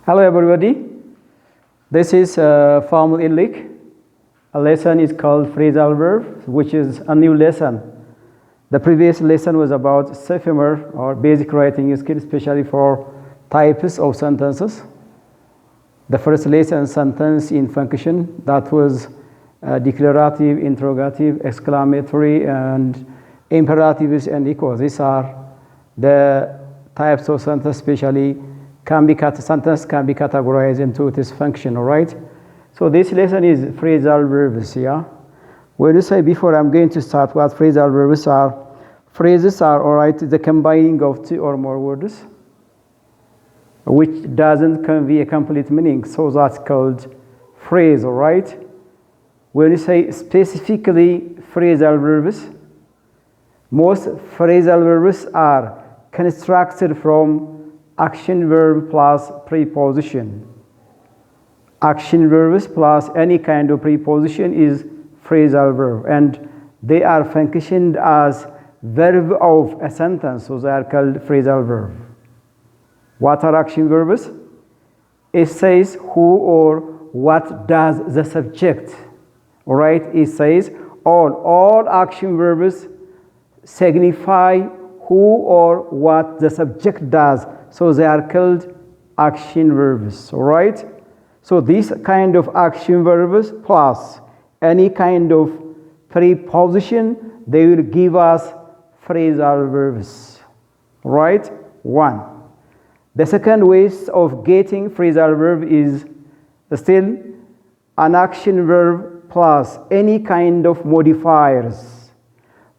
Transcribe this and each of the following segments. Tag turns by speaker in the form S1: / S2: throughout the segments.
S1: Hello everybody, this is Formal English. A lesson is called Phrasal verbs, which is a new lesson. The previous lesson was about sophomore or basic writing skills, especially for types of sentences. The first lesson, sentence in function, that was declarative, interrogative, exclamatory, and imperatives and equals. These are the types of sentence, especially sentence can be categorized into this function, all right? So this lesson is phrasal verbs, yeah? When you say before I'm going to start what phrasal verbs are, phrases are, all right, the combining of two or more words, which doesn't convey a complete meaning, so that's called phrase, all right? When you say specifically phrasal verbs, most phrasal verbs are constructed from action verb plus preposition. Action verbs plus any kind of preposition is phrasal verb, and they are functioned as verb of a sentence, so they are called phrasal verb. What are action verbs? It says who or what does the subject, all right? It says all action verbs signify who or what the subject does, so they are called action verbs, all right? So this kind of action verbs plus any kind of preposition, they will give us phrasal verbs, right? One. The second way of getting phrasal verb is still an action verb plus any kind of modifiers.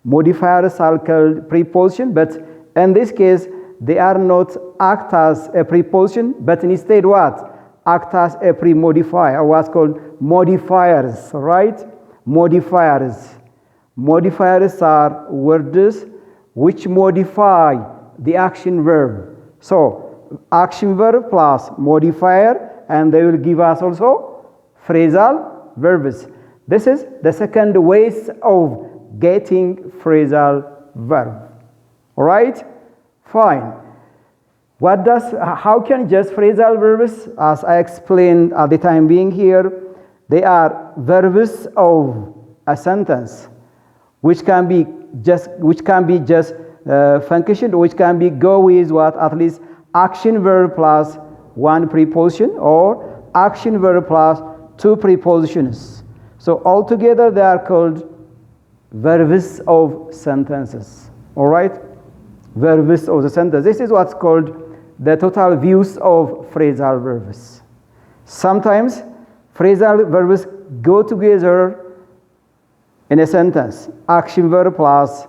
S1: Modifiers are called preposition, but in this case, they are not act as a preposition, but instead what? Act as a pre-modifier, or what's called modifiers, right? Modifiers. Modifiers are words which modify the action verb. So, action verb plus modifier, and they will give us also phrasal verbs. This is the second way of getting phrasal verb. All right? Fine. How can just phrasal verbs, as I explained at the time being here, they are verbs of a sentence, which can be just functioned, which can be go with what at least action verb plus one preposition or action verb plus two prepositions. So altogether they are called verbs of sentences. All right? Verbs of the sentence. This is what's called the total views of phrasal verbs. Sometimes phrasal verbs go together in a sentence. Action verb plus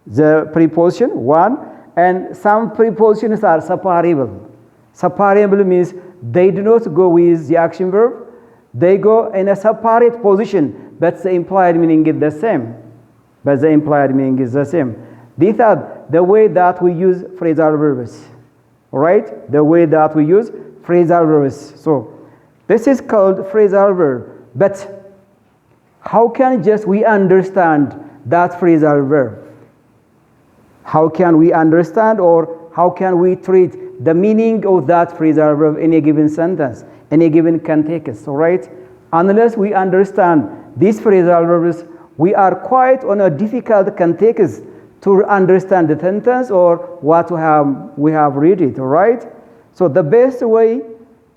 S1: the preposition, one, and some prepositions are separable. Separable means they do not go with the action verb. They go in a separate position, but the implied meaning is the same. These are the way that we use phrasal verbs, all right? The way that we use phrasal verbs. So this is called phrasal verb. But how can just we understand that phrasal verb? How can we understand, or how can we treat the meaning of that phrasal verb in a given sentence, in a given context, all right? Unless we understand these phrasal verbs, we are quite on a difficult context to understand the sentence or what we have read it, all right? So the best way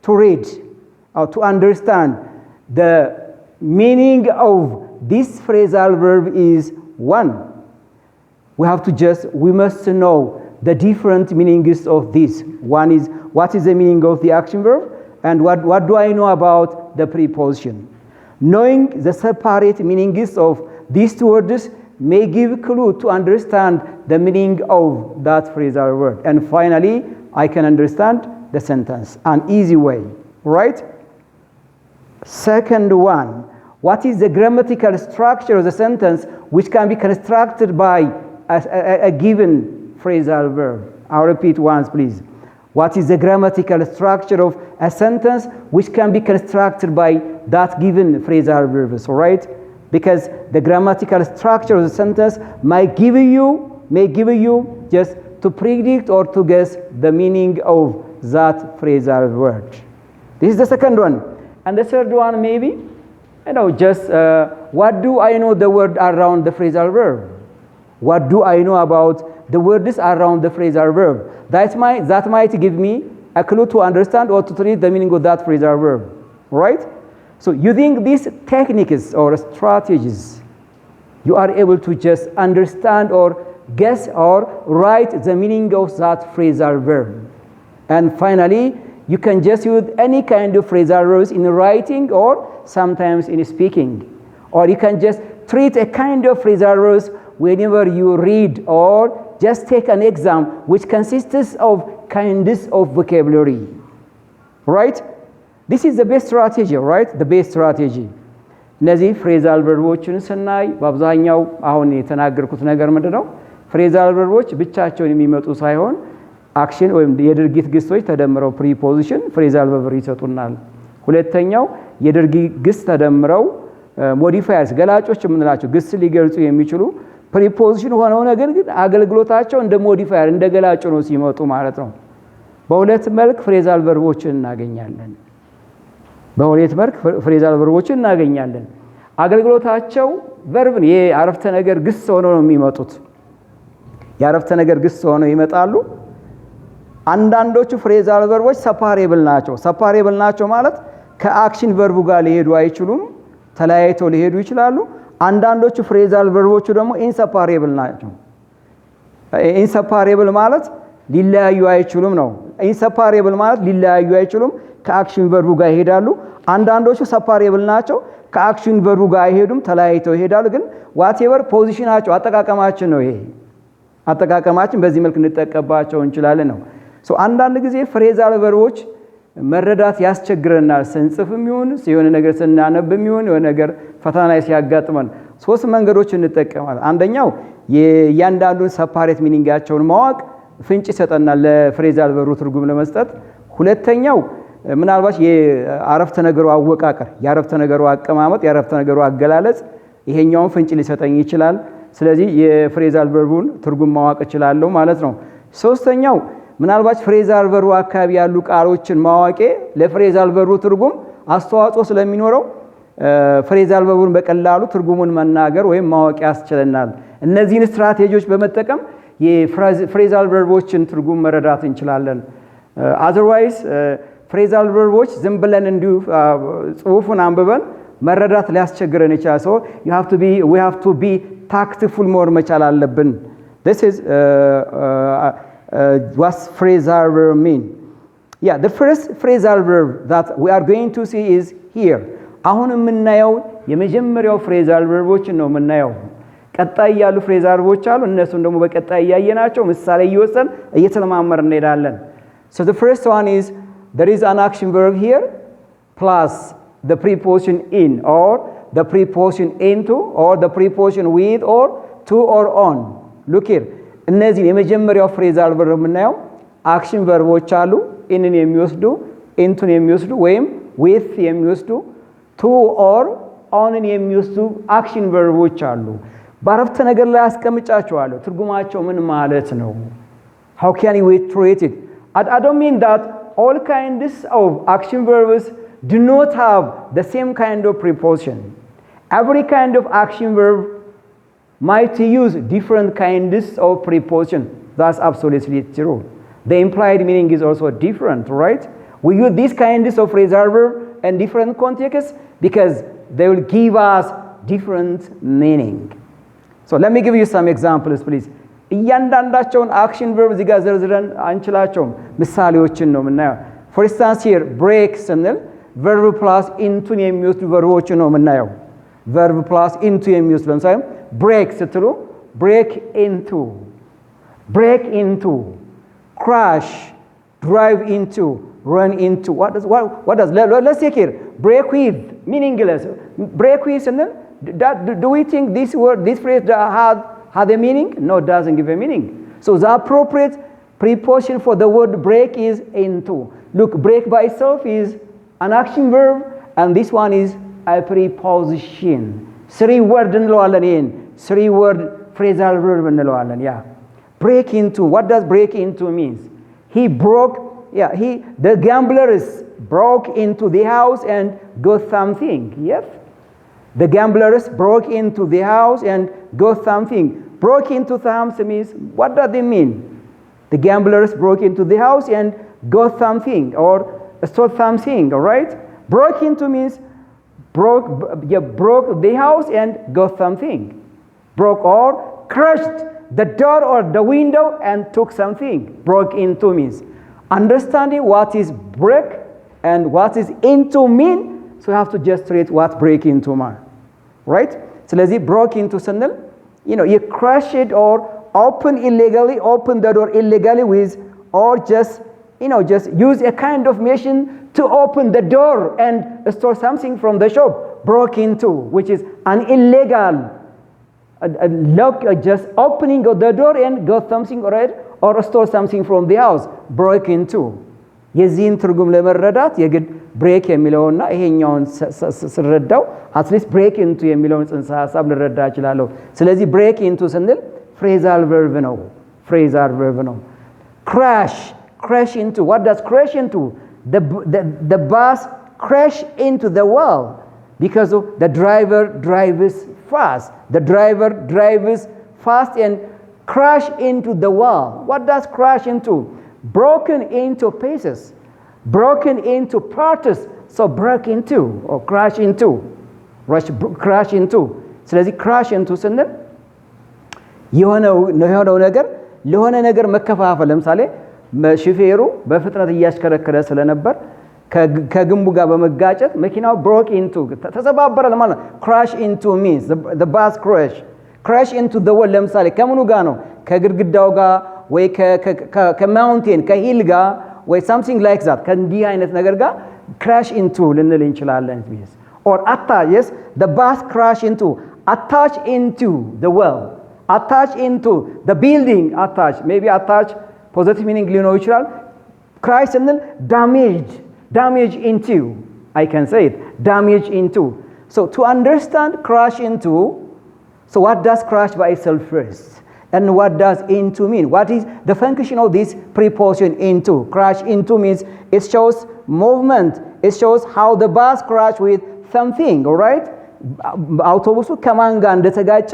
S1: to read or to understand the meaning of this phrasal verb is one. We must know the different meanings of this. One is, what is the meaning of the action verb? And what do I know about the preposition? Knowing the separate meanings of these two words may give clue to understand the meaning of that phrasal word. And finally, I can understand the sentence, an easy way, right? Second one, what is the grammatical structure of the sentence which can be constructed by a given phrasal verb? I'll repeat once, please. What is the grammatical structure of a sentence which can be constructed by that given phrasal verb, all right? Because the grammatical structure of the sentence may give you just to predict or to guess the meaning of that phrasal word. This is the second one. And the third one maybe, just what do I know the word around the phrasal verb? What do I know about the words around the phrasal verb? That might give me a clue to understand or to treat the meaning of that phrasal verb, right? So using these techniques or strategies, you are able to just understand or guess or write the meaning of that phrasal verb. And finally, you can just use any kind of phrasal verbs in writing or sometimes in speaking. Or you can just treat a kind of phrasal verbs whenever you read or just take an exam which consists of kinds of vocabulary. Right? This is the best strategy, right? The best strategy. እነዚህ ፍሬዛል ቨርቦችን ስናይ በአብዛኛው አሁን የተናገርኩት ነገር ምንድነው? ፍሬዛል ቨርቦች ብቻቸውን የሚመጡ ሳይሆን አክሽን ወይም የድርጊት ግሶች ተደምረው ፕሪፖዚሽን ፍሬዛል ቨርብ ይሰጡናል። ሁለተኛው የድርጊት ግስ ተደምረው ሞዲፋየርስ ገላጮች የምንላቸው ግስ ሊገልጹ የሚችሉ ፕሪፖዚሽን ሆነው ነገር ግን አገልግሎታቸው እንደ ሞዲፋየር እንደ ገላጭ ነው ሲመጡ ማለት ነው። በሁለት መልክ ፍሬዛል ቨርቦችን እናገኛለን። በሁለት መልክ ፍሬዛል ቨርቦችን እናገኛለን። አገልግሎታቸው ቨርብን የአረፍተ ነገር ግስ ሆነው ነው የሚመጡት። የአረፍተ ነገር ግስ ሆነው ይመጣሉ። አንዳንዶቹ ፍሬዛል ቨርቦች ሰፓሬብል ናቸው። ሰፓሬብል ናቸው ማለት ከአክሽን ቨርቡ ጋር ሊሄዱ አይችሉም፣ ተለያይተው ሊሄዱ ይችላሉ። አንዳንዶቹ ፍሬዛል ቨርቦቹ ደግሞ ኢንሰፓሬብል ናቸው። ኢንሰፓሬብል ማለት ሊለያዩ አይችሉም ነው። ኢንሰፓሬብል ማለት ሊለያዩ አይችሉም፣ ከአክሽን ቨርቡ ጋር ይሄዳሉ። አንዳንዶቹ ሰፓሬብል ናቸው፣ ከአክሽን ቨርቡ ጋር አይሄዱም፣ ተለያይተው ይሄዳሉ። ግን ዋቴቨር ፖዚሽናቸው አጠቃቀማችን ነው። ይሄ አጠቃቀማችን በዚህ መልክ እንጠቀምባቸው እንችላለን ነው። አንዳንድ ጊዜ ፍሬዛል ቨርቦች መረዳት ያስቸግረናል። ስንጽፍም ይሁን የሆነ ነገር ስናነብም ይሁን የሆነ ነገር ፈተና ላይ ሲያጋጥመን ሶስት መንገዶች እንጠቀማለን። አንደኛው የእያንዳንዱን ሰፓሬት ሚኒንጋቸውን ማወቅ ፍንጭ ይሰጠናል ለፍሬዛል ቨርቡ ትርጉም ለመስጠት። ሁለተኛው ምናልባት የአረፍተ ነገሩ አወቃቀር፣ የአረፍተ ነገሩ አቀማመጥ፣ የአረፍተ ነገሩ አገላለጽ ይሄኛውን ፍንጭ ሊሰጠኝ ይችላል። ስለዚህ የፍሬዛል ቨርቡን ትርጉም ማወቅ እችላለሁ ማለት ነው። ሶስተኛው ምናልባት ፍሬዛል ቨርቡ አካባቢ ያሉ ቃሎችን ማወቄ ለፍሬዛል ቨርቡ ትርጉም አስተዋጽኦ ስለሚኖረው ፍሬዛል ቨርቡን በቀላሉ ትርጉሙን መናገር ወይም ማወቅ ያስችለናል። እነዚህን ስትራቴጂዎች በመጠቀም የፍሬዛል ቨርቦችን ትርጉም መረዳት እንችላለን። አዘርዋይስ ፍሬዛል ቨርቦች ዝም ብለን እንዲሁ ጽሑፉን አንብበን መረዳት ሊያስቸግረን ይችላል። so we have to be tactful more መቻል አለብን። this is what phrasal verb mean. Yeah, the first phrasal verb that we are going to see is here. አሁን የምናየው የመጀመሪያው ፍሬዛል ቨርቦችን ነው የምናየው። ቀጣይ ያሉ ፍሬዛል ቨርቦች አሉ። እነሱን ደግሞ በቀጣይ ያየናቸው ምሳሌ እየወሰን እየተለማመር እንሄዳለን። So the first one is there is an action verb here plus the preposition in or the preposition into or the preposition with or to or on. Look here. እነዚህ የመጀመሪያው ፍሬዛል ቨርብ የምናየው አክሽን ቨርቦች አሉ። ኢንን የሚወስዱ ኢንቱን የሚወስዱ ወይም with የሚወስዱ to or onን የሚወስዱ አክሽን ቨርቦች አሉ። በአረፍተ ነገር ላይ አስቀምጫቸዋለሁ። ትርጉማቸው ምን ማለት ነው? How can we treat it? I don't mean that all kinds of action verbs do not have the same kind of preposition. Every kind of action verb might use different kinds of preposition. That's absolutely true. The implied meaning is also different, right? We use these kinds of phrasal verb in different contexts because they will give us different meaning. So let me give you some examples, please. እያንዳንዳቸውን አክሽን ቨርብ እዚህ ጋር ዘርዝረን አንችላቸውም። ምሳሌዎችን ነው የምናየው። for instance here break ስንል verb plus into የሚወስዱ ቨርቦችን ነው የምናየው። verb plus into የሚወስዱ ለምሳሌ break ስትሉ break into crash, drive into, run into. What does let's take here break with meaningless. break with ስንል do we think this phrase had a meaning? No, it doesn't give a meaning. So the appropriate preposition for the word break is into. Look, break by itself is an action verb and this one is a preposition. Three word እንለዋለን። ይሄን three word phrasal verb እንለዋለን። Yeah. Break into. What does break into means? He broke yeah, the gamblers broke into the house and got something. Yes? The gamblers broke into the house and got something. Broke into the house means, what does it mean? The gamblers broke into the house and got something or stole something, all right? Broke into means broke the house and got something. Broke or crushed the door or the window and took something. Broke into means. Understanding what is break and what is into mean, so you have to just treat what break into mean. Right? So let's say broke into sandal. You crush it or open the door illegally with, or just use a kind of machine to open the door and store something from the shop. Broke into, which is an illegal lock, just opening of the door and got something, right? Or store something from the house. Broke into. የዚህን ትርጉም ለመረዳት የግድ ብሬክ የሚለውና ይሄኛውን ስረዳው አትሊስት ብሬክ ኢንቱ የሚለውን ጽንሰ ሐሳብ ልረዳ እችላለሁ። ስለዚህ ብሬክ ኢንቱ ስንል phrasal verb ነው። phrasal verb ነው። crash into. What does crash into? The bus crash into the wall because the driver drives fast. The driver drives fast and crash into the wall. What does crash into? Broken into pieces, broken into parts. So break into or crash into. crash into. ስለዚህ crash into ስንል የሆነው ነገር ለሆነ ነገር መከፋፈል። ለምሳሌ ሹፌሩ በፍጥነት እያሽከረከረ ስለነበር ከግንቡ ጋር በመጋጨት መኪናው broke into ተሰባበረ ለማለት crash into means the bus crash into the wall። ለምሳሌ ከምኑ ጋር ነው? ከግድግዳው ጋር ወይ ከማውንቴን ከሂል ጋር ወይ something like that ከእንዲህ አይነት ነገር ጋር crash into ልንል እንችላለን። or attach, yes, the bus crash into, attach into the wall, attach into the building, attach, maybe attach positive meaning ሊኖር ይችላል። crash ስንል damage into, I can say it, damage into. So to understand crash into, so what does crash by itself first? And what does into mean? What is the function of this preposition into? Crash into means it shows movement. It shows how the bus crashed with something, all right? አውቶቡሱ ከማን ጋር እንደተጋጨ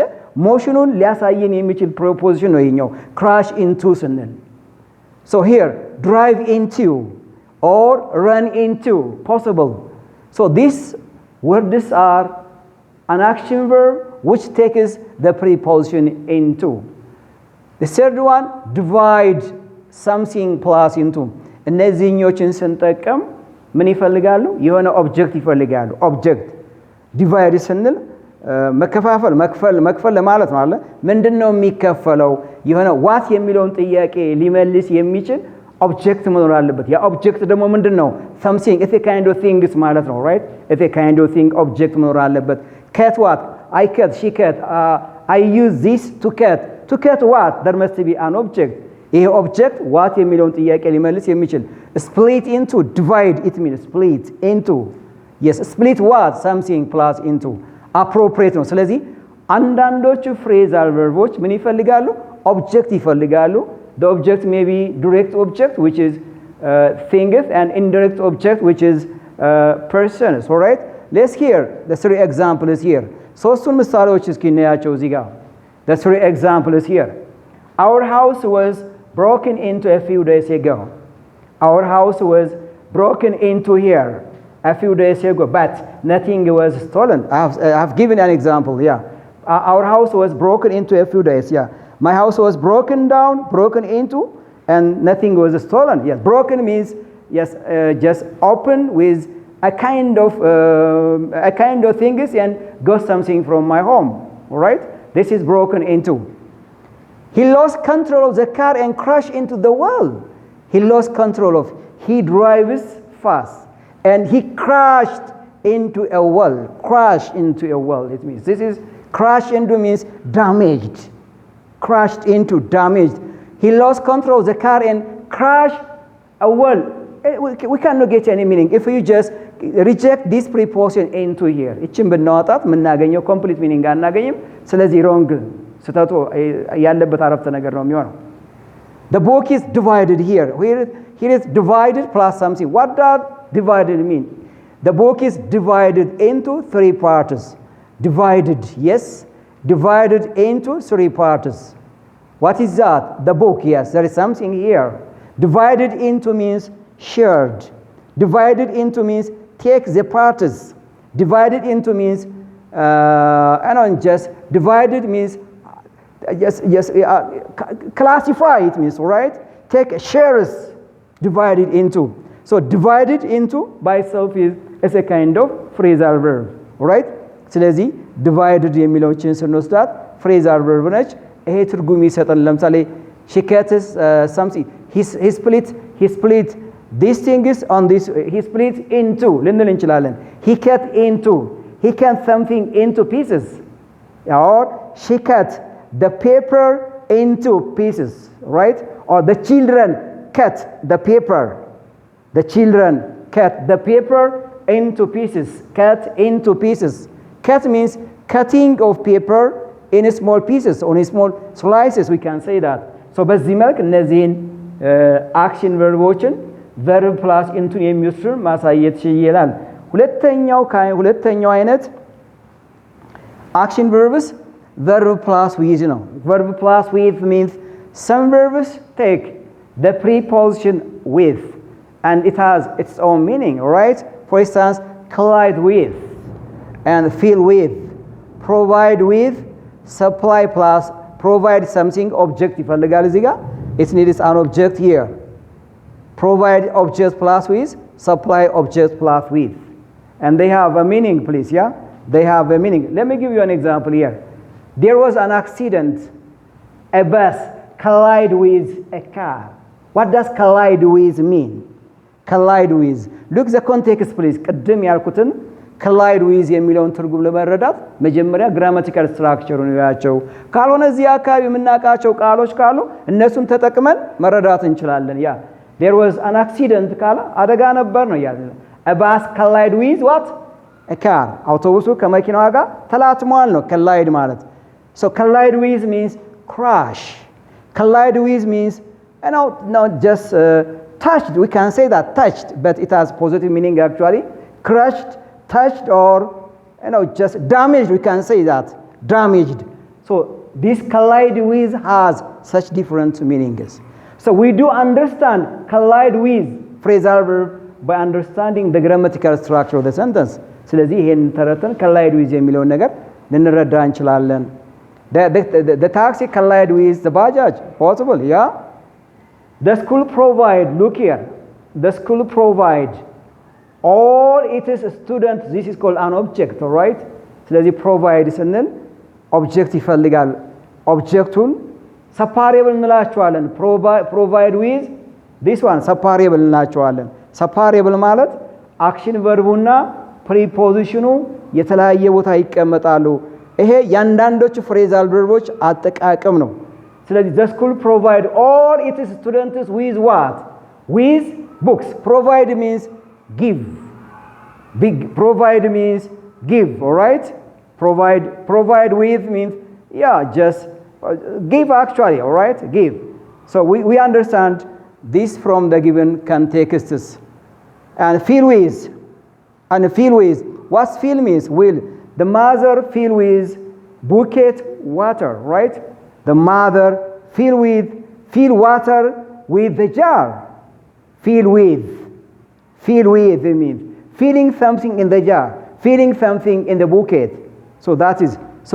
S1: ሞሽኑን ሊያሳየን የሚችል preposition ነው ይሄኛው crash into ስንል። So here, drive into or run into, possible. So these words are an action verb which takes the preposition into. The third one, divide something plus into. እነዚህኞችን ስንጠቀም ምን ይፈልጋሉ? የሆነ ኦብጀክት ይፈልጋሉ። ኦብጀክት ዲቫይድ ስንል መክፈል ለማለት ነው አለ። ምንድነው የሚከፈለው? የሆነ ዋት የሚለውን ጥያቄ ሊመልስ የሚችል ኦብጀክት መኖር አለበት። ያ ኦብጀክት ደግሞ ምንድነው? something, if a kind of things ማለት ነው, right? if a kind of thing ኦብጀክት መኖር አለበት። cut what? I cut, she cut, I use this to cut. To cut what? There must be an object. ይሄ ኦብጀክት what የሚለውን ጥያቄ ሊመልስ የሚችል split into, divide, it means split into. Yes, split what? Something plus into. appropriate ነው። ስለዚህ አንዳንዶቹ phrasal verbs ምን ይፈልጋሉ? ኦብጀክት ይፈልጋሉ። The object may be direct object, which is things, and indirect object, which is persons. All right? Let's hear the three examples here. ሶስቱን ምሳሌዎች እስኪ እናያቸው እዚህ ጋር. The three examples here. Our house was broken into a few days ago. Our house was broken into here a few days ago, but nothing was stolen. I have given an example, yeah. Our house was broken into a few days, yeah. My house was broken down, broken into, and nothing was stolen. Yes, broken means, yes, just open with a kind of things and got something from my home, all right? This is broken into. He lost control of the car and crashed into the wall. He lost control of, he drives fast and he crashed into a wall. Crash into a wall, it means. This is crash into means damaged. Crashed into, damaged. He lost control of the car and crashed a wall. We cannot get any meaning if you just reject this preposition into here. እቺን ብናወጣት የምናገኘው complete meaning አናገኝም። ስለዚህ wrong ስህተቱ ያለበት አረፍተ ነገር ነው የሚሆነው። The book is divided here. Where here is divided plus something. What does divided mean? The book is divided into 3 parts. Divided, yes, divided into 3 parts. What is that? The book, yes, there is something here. Divided into means shared. Divided into means take the parts. Divided into means, just divided means, classify it means, right? Take shares, divided into. So divided into by itself is a kind of phrasal verb, right? ስለዚህ divided የሚለውን ስንወስዳት phrasal verb ነች። ይሄ ትርጉም ይሰጣል። ለምሳሌ she cuts something, he split these things on this, he split into ልንል እንችላለን። he cut into, he cut something into pieces, or she cut the paper into pieces, right? Or the children cut the paper. The children cut the paper into pieces. Cut into pieces. Cut means cutting of paper in small pieces, or in small slices, we can say that. So በዚህ መልክ እነዚህን አክሽን ቨርቦችን verb plus into የሚወስዱን ማሳየት ይችላል። ሁለተኛው አይነት action verbs verb plus with ነው። verb plus with means some verbs take the preposition with and it has its own meaning, right? For instance, collide with and fill with, provide with, supply plus, provide something object ይፈልጋል እዚህ ጋር it needs an object here. Provide object plus with, supply object plus with, and they have a meaning, please. Yeah, they have a meaning. Let me give you an example here. There was an accident. A bus collide with a car. What does collide with mean? Collide with. Look the context, please. ቅድም ያልኩትን collide with የሚለውን ትርጉም ለመረዳት መጀመሪያ grammatical structure-ን ያቸው ካልሆነ እዚህ አካባቢ የምናውቃቸው ቃሎች ካሉ እነሱን ተጠቅመን መረዳት እንችላለን። ያ there was an accident ካለ አደጋ ነበር ነው ያለው። A bus collide with what? A car. አውቶቡሱ ከመኪናዋ ጋር ተላትሟል ነው collide ማለት። So collide with means crash. Collide with means not just touched. We can say that touched, but it has positive meaning actually. Crushed, touched, or just damaged. We can say that damaged. So this collide with has such different meanings. So we do understand collide with phrasal verb by understanding the grammatical structure of the sentence. ስለዚህ ይሄን ተረተን collide with የሚለውን ነገር ልንረዳ እንችላለን። The taxi collide with the Bajaj. Possible, yeah? The school provide, look here. The school provide all its students. This is called an object, all right? ስለዚህ provide ስንል object ይፈልጋል። objecቱን separable እንላቸዋለን። provide with this one separable እንላቸዋለን። separable ማለት action verbuና prepositionኑ የተለያየ ቦታ ይቀመጣሉ። ይሄ ያንዳንዶቹ phrasal verbs አጠቃቀም ነው። ስለዚህ the school provide all its students with what? With books. Provide means give. Provide means give, all right? Provide with means just give actually, all right? Give. So we understand this from the given contexts. And fill with. And fill with. What's fill means? Will. The mother fill with bucket water, right? The mother fill water with the jar. Fill with it means filling something in the jar, filling something in the bucket. So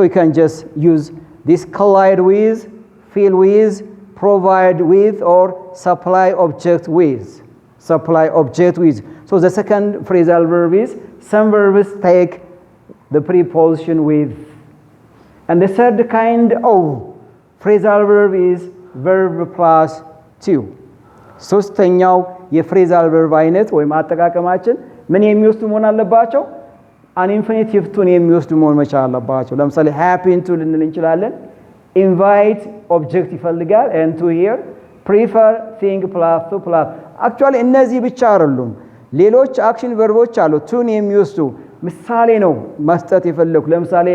S1: you can just use this collide with, fill with, provide with, or supply object with. Supply object with. So the second phrasal verb is some verbs take the preposition with. And the third kind of phrasal verb is verb plus to. ሶስተኛው የፍሬዛል verb አይነት ወይም አጠቃቀማችን ምን የሚወስዱ መሆን አለባቸው? an infinitive ቱን የሚወስዱ መሆን መቻል አለባቸው። ለምሳሌ happen to ልንል እንችላለን። invite object ይፈልጋል and to here prefer think plus to plus. actually እነዚህ ብቻ አይደሉም። ሌሎች አክሽን ቨርቦች አሉ ቱን የሚወስዱ። ምሳሌ ነው መስጠት የፈለኩ። ለምሳሌ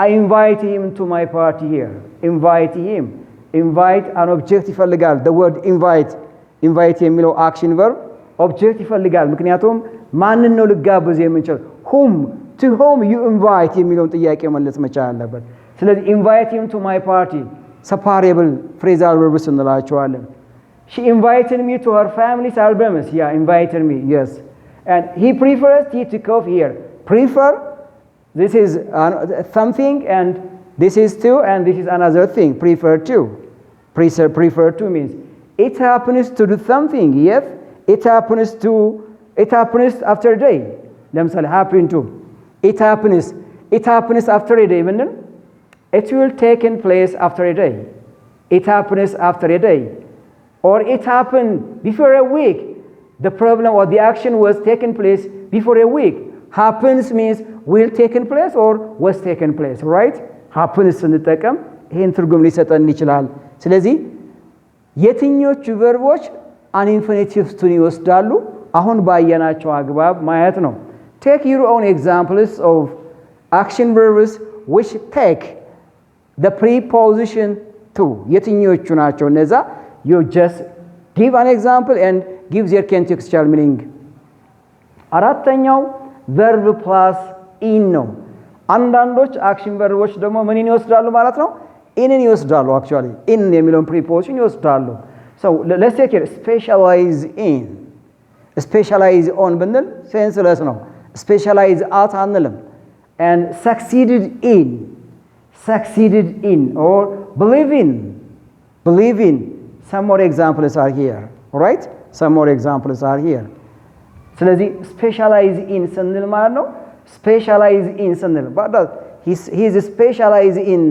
S1: I invite him to my party here. Invite him. Invite an object ይፈልጋል. The word invite ኢንቫይት የሚለው አክሽን ቨርብ ኦብጀክት ይፈልጋል። ምክንያቱም ማንን ነው ልጋብዝ የምንችል? whom to whom you invite የሚለውን ጥያቄ መለስ መቻል አለበት። ስለዚህ invite him to my party separable phrasal verbs እንላቸዋለን። she invited me to her family's albums. Yeah, invited me. Yes. And he prefers tea to coffee here. Prefer, this is something, and this is to, and this is another thing. Prefer to. Prefer to means it happens to do something. Yes. It happens after a day. ለምሳሌ happen to. It happens after a day. It will take place after a day. It happens after a day. Or it happened before a week. The problem or the action was taken place before a week. Happens means will taken place or was taken place, right? Happens ስንጠቀም ይሄን ትርጉም ሊሰጠን ይችላል። ስለዚህ የትኞቹ ቨርቦች an infinitive ቱን ይወስዳሉ? አሁን ባየናቸው አግባብ ማየት ነው። Take your own examples of action verbs which take the preposition to. የትኞቹ ናቸው እነዛ? You just give an example and give their contextual meaning. አራተኛው verb plus in ነው። አንዳንዶች አክሽን ቨርቦች ደግሞ ምንን ይወስዳሉ ማለት ነው? ኢንን ይወስዳሉ። actually in የሚለውን preposition ይወስዳሉ። So let's take it specialize in. Specialize on ብንል senseless ነው። Specialize at አንልም. And succeeded in or believe in. Some more examples are here. All right? Some more examples are here. ስለዚህ specialize in ስንል ማለት ነው specialize in ስንል but he is specialized in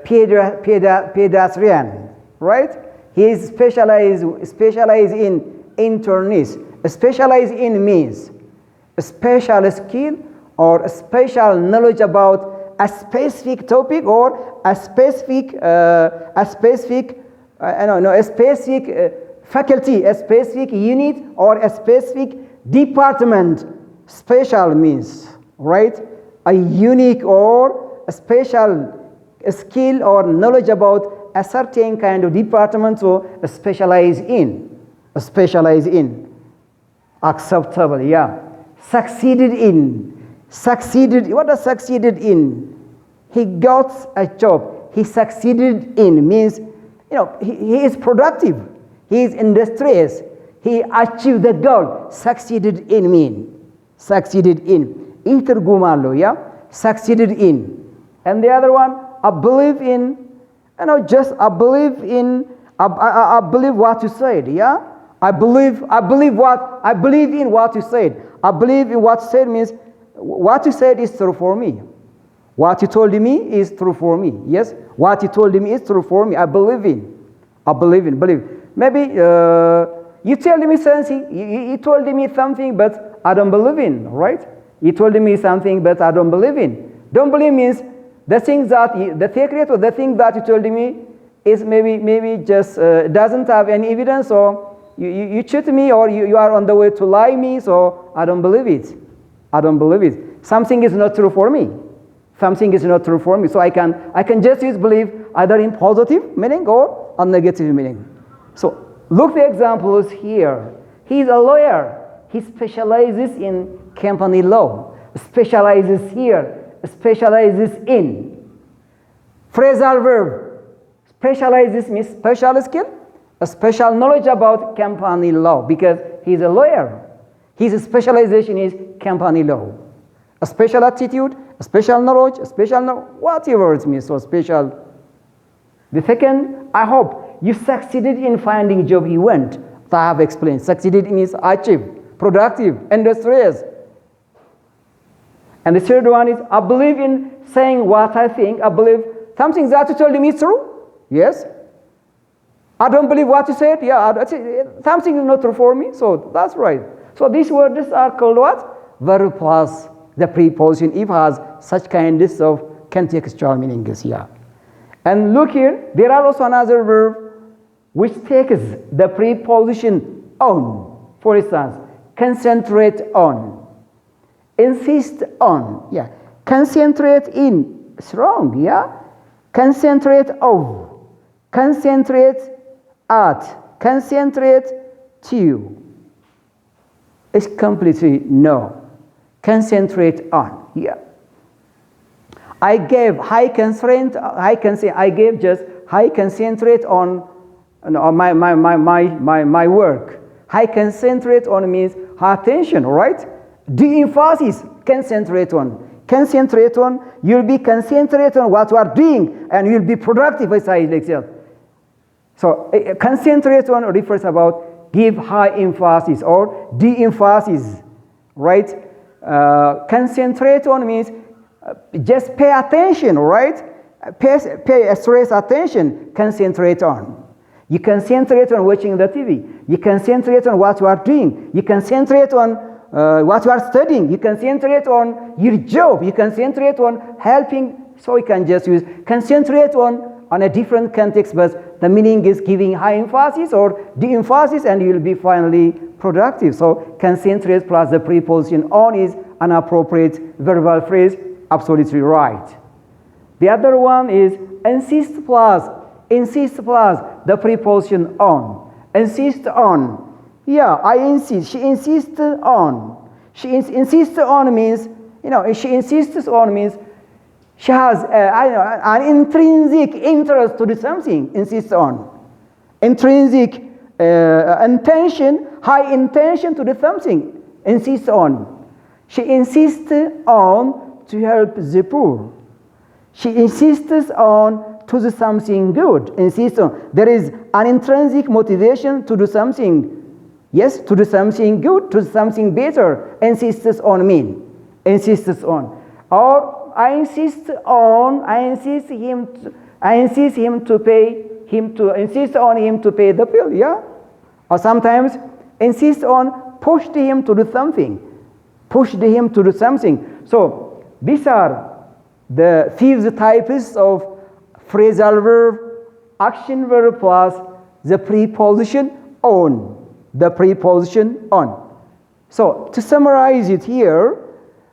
S1: pediatrician, right? He is specialized in internist. Specialize in means a special skill or a special knowledge about a specific topic or a specific faculty, a specific unit or a specific department. Special means, right? A unique or a special skill or knowledge about a certain kind of department, so specialize in. Acceptable, yeah. Succeeded in. What does succeeded in? He got a job. He succeeded in means, he is productive. He is industrious. He achieved the goal. Succeeded in mean. Succeeded in. ይህ ትርጉም አለው ያ succeeded in. And the other one, I believe in, I believe what you said, yeah? I believe in what you said. I believe in what you said means what you said is true for me. What you told me is true for me. Yes? What you told me is true for me. I believe in. Believe. Maybe you told me something, you told me something, but I don't believe in, right? You told me something, but I don't believe in. Don't believe means the secret or the thing that you told me is maybe just doesn't have any evidence, or you cheat me, or you are on the way to lie me, so I don't believe it. Something is not true for me. So I can just use believe either in positive meaning or a negative meaning. So look the examples here. He is a lawyer. He specializes in company law. Specializes here. Specializes in. Phrasal verb. Specializes means special skill, a special knowledge about company law because he is a lawyer. His specialization is company law. A special attitude, a special knowledge, whatever it means, so special. The second, I hope you succeeded in finding job you want. I have explained. Succeeded means achieve, productive, industrious. And the third one is, I believe in saying what I think. I believe something that you told me is true. Yes. I don't believe what you said. Yeah, something is not true for me. So that's right. So these words are called what? Verb plus the preposition if has such kinds of contextual meanings here. And look here, there are also another verb which takes the preposition on. For instance, concentrate on, insist on, yeah. Concentrate in, strong, yeah. Concentrate of, concentrate at, concentrate to. It's completely no. Concentrate on. Yeah. I gave high concentrate. I gave just high concentrate on my work. High concentrate on means high attention, right? De-emphasis, concentrate on. Concentrate on, you'll be concentrate on what you are doing and you'll be productive as I excel. So concentrate on refers about give high emphasis or de-emphasis, right? Concentrate on means just pay attention, right? Pay stress attention, concentrate on. You concentrate on watching the TV. You concentrate on what you are doing. You concentrate on what you are studying. You concentrate on your job. You concentrate on helping. So you can just use concentrate on a different context, but the meaning is giving high emphasis or de-emphasis, and you will be finally productive. So concentrate plus the preposition on is an appropriate verbal phrase. Absolutely right. The other one is insist plus the preposition on. Insist on. Yeah, I insist. She insists on. She insists on means, she insists on means she has an intrinsic interest to do something. Insists on. Intrinsic intention, high intention to do something. Insists on. She insists on to help the poor. She insists on to do something good. Insists on. There is an intrinsic motivation to do something. Yes, to do something good, to do something better. Insists on me. Insists on. Or I insist on to pay the bill. Yeah. Or sometimes insist on pushed him to do something. Pushed him to do something. So these are the 5 types of phrasal verb, action verb plus the preposition on. The preposition on. So to summarize it here,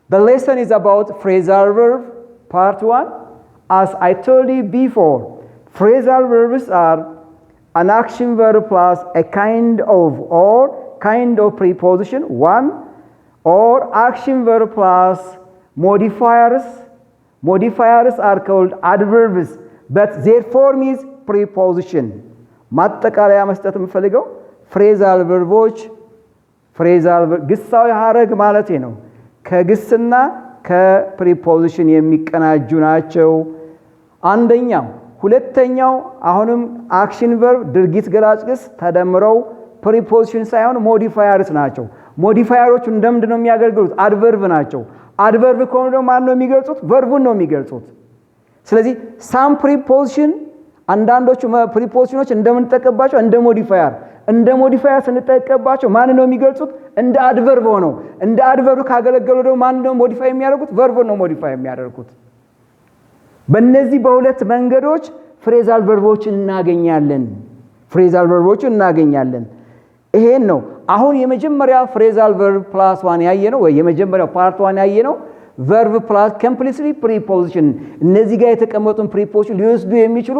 S1: the lesson is about phrasal verb, part 1. As I told you before, phrasal verbs are an action verb plus a kind of preposition, 1, or action verb plus modifiers. Modifiers are called adverbs, but their form is preposition. ማጠቃለያ መስጠት የምፈልገው ፍሬዛል ቨርቦች ግሳዊ ሐረግ ማለት ነው። ከግስና ከፕሪፖዚሽን የሚቀናጁ ናቸው። አንደኛው፣ ሁለተኛው አሁንም አክሽን ቨርብ ድርጊት ገላጭ ግስ ተደምረው ፕሪፖዚሽን ሳይሆን ሞዲፋየርስ ናቸው። ሞዲፋየሮቹ እንደምንድን ነው የሚያገለግሉት? አድቨርብ ናቸው። አድቨርብ ከሆነ ደግሞ ማን ነው የሚገልጹት? ቨርቡን ነው የሚገልጹት። ስለዚህ ሳም ፕሪፖዚሽን አንዳንዶቹ ፕሪፖዚሽኖች እንደምንጠቀምባቸው እንደ ሞዲፋየር ስንጠቀምባቸው ማን ነው የሚገልጹት? እንደ አድቨርብ ሆነው እንደ አድቨርብ ካገለገሉ ደግሞ ማን ነው ሞዲፋይ የሚያደርጉት? ቨርቡን ነው ሞዲፋይ የሚያደርጉት። በእነዚህ በሁለት መንገዶች ፍሬዛል ቨርቦችን እናገኛለን። ይሄን ነው አሁን የመጀመሪያ ፍሬዛል ቨርብ ፕላስ 1 ያየነው ወይ የመጀመሪያው ፓርት 1 ያየነው ቨርብ ፕላስ ኮምፕሊትሊ ፕሪፖዚሽን። እነዚህ ጋር የተቀመጡን ፕሪፖዚሽን ሊወስዱ የሚችሉ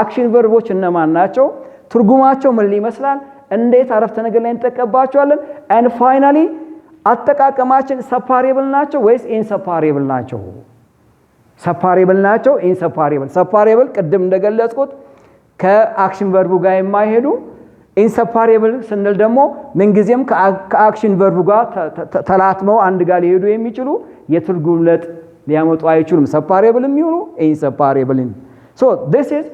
S1: አክሽን ቨርቦች እነማን ናቸው? ትርጉማቸው ምን ይመስላል? እንዴት አረፍተ ነገር ላይ እንጠቀምባቸዋለን? and finally አጠቃቀማችን ሰፓሬብል ናቸው ወይስ ኢንሰፓሬብል ናቸው? ሰፓሬብል ናቸው ኢንሰፓሬብል። ሰፓሬብል ቅድም እንደገለጽኩት ከአክሽን ቨርቡ ጋር የማይሄዱ፣ ኢንሰፓሬብል ስንል ደግሞ ምንጊዜም ከአክሽን ቨርቡ ጋር ተላትመው አንድ ጋር ሊሄዱ የሚችሉ የትርጉም ለውጥ ሊያመጡ አይችሉም። ሰፓሬብል የሚሆኑ ኢንሰፓሬብል። so this is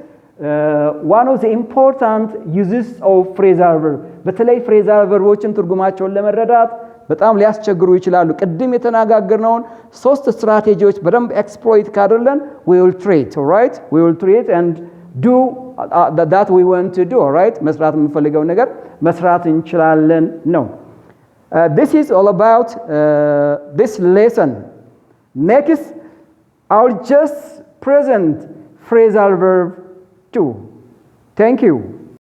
S1: one of the important uses of phrasal verb። በተለይ ፍሬዛል ቨርቦችን ትርጉማቸውን ለመረዳት በጣም ሊያስቸግሩ ይችላሉ። ቅድም የተነጋገርነውን 3 ስትራቴጂዎች በደንብ ኤክስፕሎይት ካደረግን we will treat, all right? We will treat and do that we want to do, all right? መስራት የምንፈልገው ነገር መስራት እንችላለን ነው። This is all about this lesson. Next, I'll just present phrasal verb 2. Thank you.